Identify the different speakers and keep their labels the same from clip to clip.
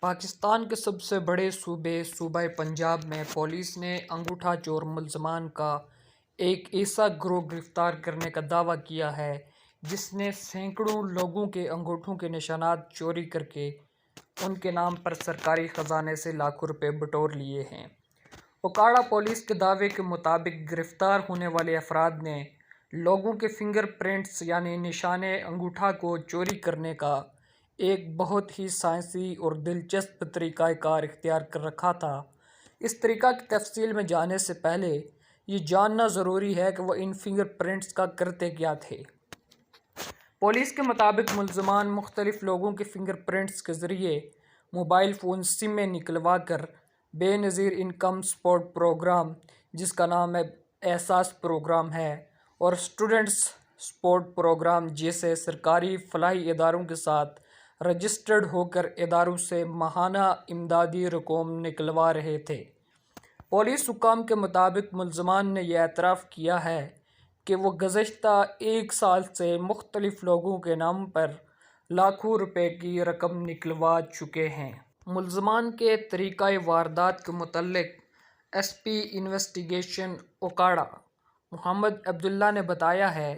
Speaker 1: پاکستان کے سب سے بڑے صوبہ پنجاب میں پولیس نے انگوٹھا چور ملزمان کا ایک ایسا گروہ گرفتار کرنے کا دعویٰ کیا ہے جس نے سینکڑوں لوگوں کے انگوٹھوں کے نشانات چوری کر کے ان کے نام پر سرکاری خزانے سے لاکھوں روپے بٹور لیے ہیں۔ اوکاڑا پولیس کے دعوے کے مطابق گرفتار ہونے والے افراد نے لوگوں کے فنگر پرنٹس یعنی نشان انگوٹھا کو چوری کرنے کا ایک بہت ہی سائنسی اور دلچسپ طریقہ کار اختیار کر رکھا تھا۔ اس طریقہ کی تفصیل میں جانے سے پہلے یہ جاننا ضروری ہے کہ وہ ان فنگر پرنٹس کا کرتے کیا تھے۔ پولیس کے مطابق ملزمان مختلف لوگوں کے فنگر پرنٹس کے ذریعے موبائل فون سمیں نکلوا کر بے نظیر انکم سپورٹ پروگرام جس کا نام احساس پروگرام ہے اور اسٹوڈنٹس سپورٹ پروگرام جیسے سرکاری فلاحی اداروں کے ساتھ رجسٹرڈ ہو کر اداروں سے ماہانہ امدادی رقوم نکلوا رہے تھے۔ پولیس حکام کے مطابق ملزمان نے یہ اعتراف کیا ہے کہ وہ گزشتہ ایک سال سے مختلف لوگوں کے نام پر لاکھوں روپے کی رقم نکلوا چکے ہیں۔ ملزمان کے طریقہ واردات کے متعلق ایس پی انویسٹیگیشن اوکاڑا محمد عبداللہ نے بتایا ہے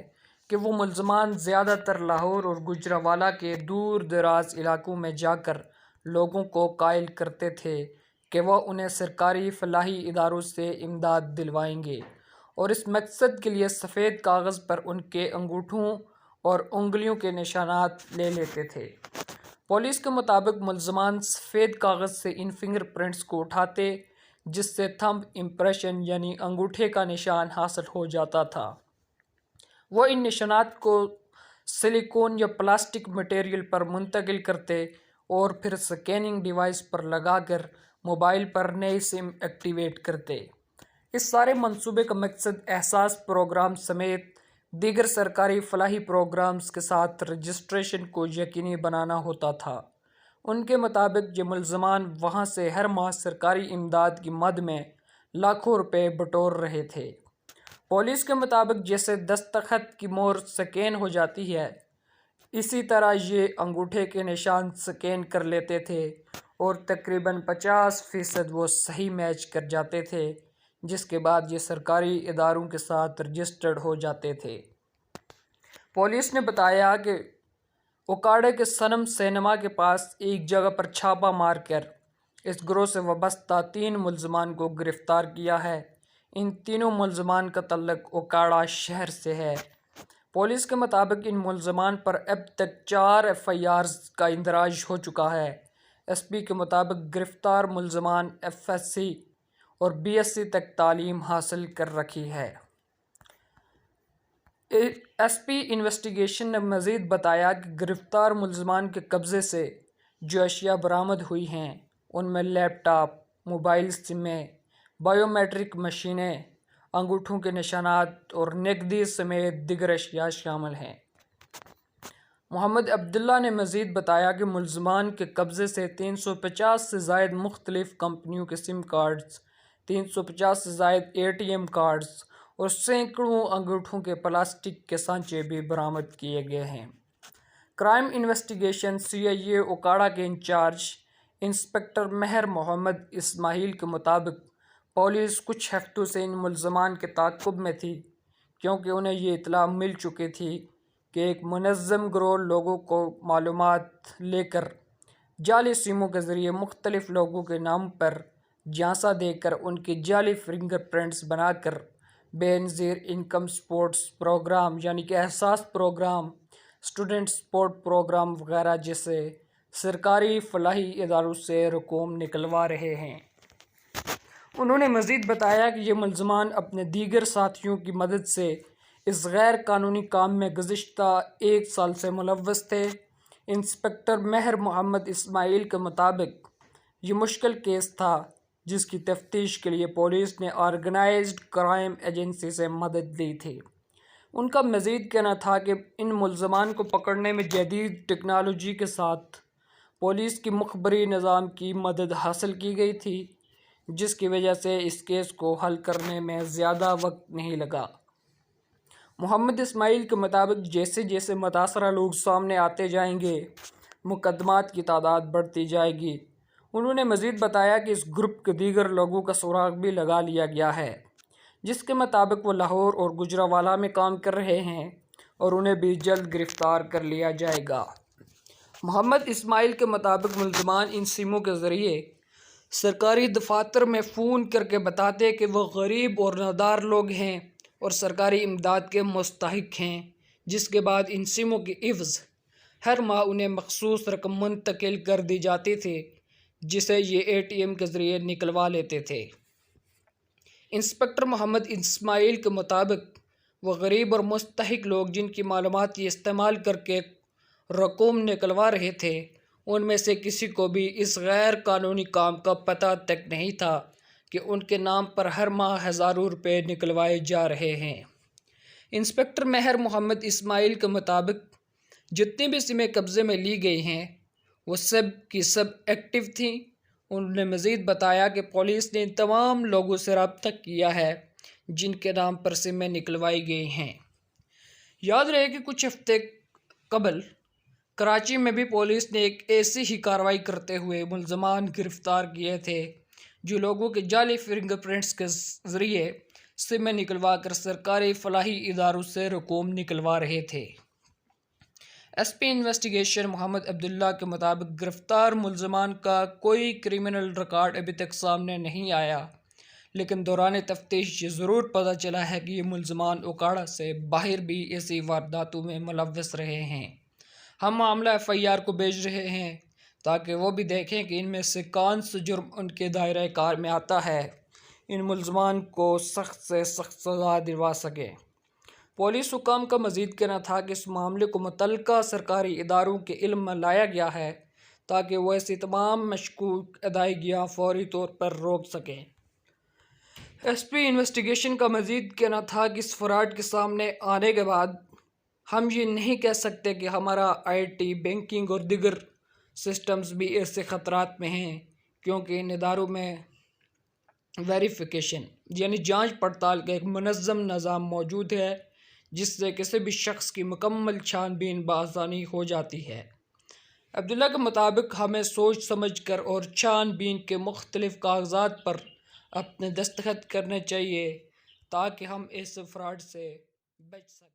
Speaker 1: کہ وہ ملزمان زیادہ تر لاہور اور گوجرانوالہ کے دور دراز علاقوں میں جا کر لوگوں کو قائل کرتے تھے کہ وہ انہیں سرکاری فلاحی اداروں سے امداد دلوائیں گے اور اس مقصد کے لیے سفید کاغذ پر ان کے انگوٹھوں اور انگلیوں کے نشانات لے لیتے تھے۔ پولیس کے مطابق ملزمان سفید کاغذ سے ان فنگر پرنٹس کو اٹھاتے جس سے تھمب امپریشن یعنی انگوٹھے کا نشان حاصل ہو جاتا تھا۔ وہ ان نشانات کو سلیکون یا پلاسٹک مٹیریل پر منتقل کرتے اور پھر سکیننگ ڈیوائس پر لگا کر موبائل پر نئی سم ایکٹیویٹ کرتے۔ اس سارے منصوبے کا مقصد احساس پروگرام سمیت دیگر سرکاری فلاحی پروگرامز کے ساتھ رجسٹریشن کو یقینی بنانا ہوتا تھا۔ ان کے مطابق یہ ملزمان وہاں سے ہر ماہ سرکاری امداد کی مد میں لاکھوں روپے بٹور رہے تھے۔ پولیس کے مطابق جیسے دستخط کی مہر سکین ہو جاتی ہے اسی طرح یہ انگوٹھے کے نشان سکین کر لیتے تھے اور تقریباً 50% وہ صحیح میچ کر جاتے تھے جس کے بعد یہ سرکاری اداروں کے ساتھ رجسٹرڈ ہو جاتے تھے۔ پولیس نے بتایا کہ اوکاڑے کے صنم سینما کے پاس ایک جگہ پر چھاپہ مار کر اس گروہ سے وابستہ 3 ملزمان کو گرفتار کیا ہے۔ ان تینوں ملزمان کا تعلق اوکاڑا شہر سے ہے۔ پولیس کے مطابق ان ملزمان پر اب تک 4 FIRs کا اندراج ہو چکا ہے۔ ایس پی کے مطابق گرفتار ملزمان FSc اور BSc تک تعلیم حاصل کر رکھی ہے۔ ایس پی انویسٹیگیشن نے مزید بتایا کہ گرفتار ملزمان کے قبضے سے جو اشیاء برآمد ہوئی ہیں ان میں لیپ ٹاپ، موبائل سمیں، بائیو میٹرک مشینیں، انگوٹھوں کے نشانات اور نقدی سمیت دیگر اشیاء شامل ہیں۔ محمد عبداللہ نے مزید بتایا کہ ملزمان کے قبضے سے 350 سے زائد مختلف کمپنیوں کے سم کارڈز، 350 سے زائد ATM کارڈز اور سینکڑوں انگوٹھوں کے پلاسٹک کے سانچے بھی برآمد کیے گئے ہیں۔ کرائم انویسٹیگیشن CIA اوکاڑا کے انچارج انسپکٹر مہر محمد اسماعیل کے مطابق پولیس کچھ ہفتوں سے ان ملزمان کے تعاقب میں تھی کیونکہ انہیں یہ اطلاع مل چکی تھی کہ ایک منظم گروہ لوگوں کو معلومات لے کر جعلی سموں کے ذریعے مختلف لوگوں کے نام پر جھانسا دے کر ان کی جعلی فنگر پرنٹس بنا کر بے نظیر انکم سپورٹس پروگرام یعنی کہ احساس پروگرام، اسٹوڈنٹ سپورٹ پروگرام وغیرہ جیسے سرکاری فلاحی اداروں سے رقوم نکلوا رہے ہیں۔ انہوں نے مزید بتایا کہ یہ ملزمان اپنے دیگر ساتھیوں کی مدد سے اس غیر قانونی کام میں گزشتہ ایک سال سے ملوث تھے۔ انسپکٹر مہر محمد اسماعیل کے مطابق یہ مشکل کیس تھا جس کی تفتیش کے لیے پولیس نے آرگنائزڈ کرائم ایجنسی سے مدد لی تھی۔ ان کا مزید کہنا تھا کہ ان ملزمان کو پکڑنے میں جدید ٹیکنالوجی کے ساتھ پولیس کی مخبری نظام کی مدد حاصل کی گئی تھی جس کی وجہ سے اس کیس کو حل کرنے میں زیادہ وقت نہیں لگا۔ محمد اسماعیل کے مطابق جیسے جیسے متاثرہ لوگ سامنے آتے جائیں گے مقدمات کی تعداد بڑھتی جائے گی انہوں نے مزید بتایا کہ اس گروپ کے دیگر لوگوں کا سراغ بھی لگا لیا گیا ہے، جس کے مطابق وہ لاہور اور گجرانوالہ میں کام کر رہے ہیں اور انہیں بھی جلد گرفتار کر لیا جائے گا۔ محمد اسماعیل کے مطابق ملزمان ان سموں کے ذریعے سرکاری دفاتر میں فون کر کے بتاتے کہ وہ غریب اور نادار لوگ ہیں اور سرکاری امداد کے مستحق ہیں، جس کے بعد ان سموں کی عوض ہر ماہ انہیں مخصوص رقم منتقل کر دی جاتی تھی، جسے یہ اے ٹی ایم کے ذریعے نکلوا لیتے تھے۔ انسپکٹر محمد اسماعیل کے مطابق وہ غریب اور مستحق لوگ جن کی معلومات یہ استعمال کر کے رقوم نکلوا رہے تھے، ان میں سے کسی کو بھی اس غیر قانونی کام کا پتہ تک نہیں تھا کہ ان کے نام پر ہر ماہ ہزاروں روپے نکلوائے جا رہے ہیں۔ انسپکٹر مہر محمد اسماعیل کے مطابق جتنی بھی سمیں قبضے میں لی گئی ہیں وہ سب کی سب ایکٹیو تھیں۔ انہوں نے مزید بتایا کہ پولیس نے ان تمام لوگوں سے رابطہ کیا ہے جن کے نام پر سمیں نکلوائی گئی ہیں۔ یاد رہے کہ کچھ ہفتے قبل کراچی میں بھی پولیس نے ایک ایسی ہی کارروائی کرتے ہوئے ملزمان گرفتار کیے تھے جو لوگوں کے جعلی فنگر پرنٹس کے ذریعے سمیں نکلوا کر سرکاری فلاحی اداروں سے رقوم نکلوا رہے تھے۔ ایس پی انویسٹیگیشن محمد عبداللہ کے مطابق گرفتار ملزمان کا کوئی کرمنل ریکارڈ ابھی تک سامنے نہیں آیا، لیکن دوران تفتیش یہ ضرور پتہ چلا ہے کہ یہ ملزمان اوکاڑہ سے باہر بھی ایسی وارداتوں میں ملوث رہے ہیں۔ ہم معاملہ ایف آئی آر کو بھیج رہے ہیں تاکہ وہ بھی دیکھیں کہ ان میں سے کون سا جرم ان کے دائرۂ کار میں آتا ہے، ان ملزمان کو سخت سے سخت سزا دلوا سکیں۔ پولیس حکام کا مزید کہنا تھا کہ اس معاملے کو متعلقہ سرکاری اداروں کے علم میں لایا گیا ہے تاکہ وہ ایسی تمام مشکوک ادائیگیاں فوری طور پر روک سکیں۔ ایس پی انویسٹیگیشن کا مزید کہنا تھا کہ اس فراڈ کے سامنے آنے کے بعد ہم یہ نہیں کہہ سکتے کہ ہمارا آئی ٹی، بینکنگ اور دیگر سسٹمز بھی ایسے خطرات میں ہیں، کیونکہ ان اداروں میں ویریفیکیشن یعنی جانچ پڑتال کا ایک منظم نظام موجود ہے، جس سے کسی بھی شخص کی مکمل چھان بین بآسانی ہو جاتی ہے۔ عبداللہ کے مطابق ہمیں سوچ سمجھ کر اور چھان بین کے مختلف کاغذات پر اپنے دستخط کرنے چاہیے تاکہ ہم اس فراڈ سے بچ سکیں۔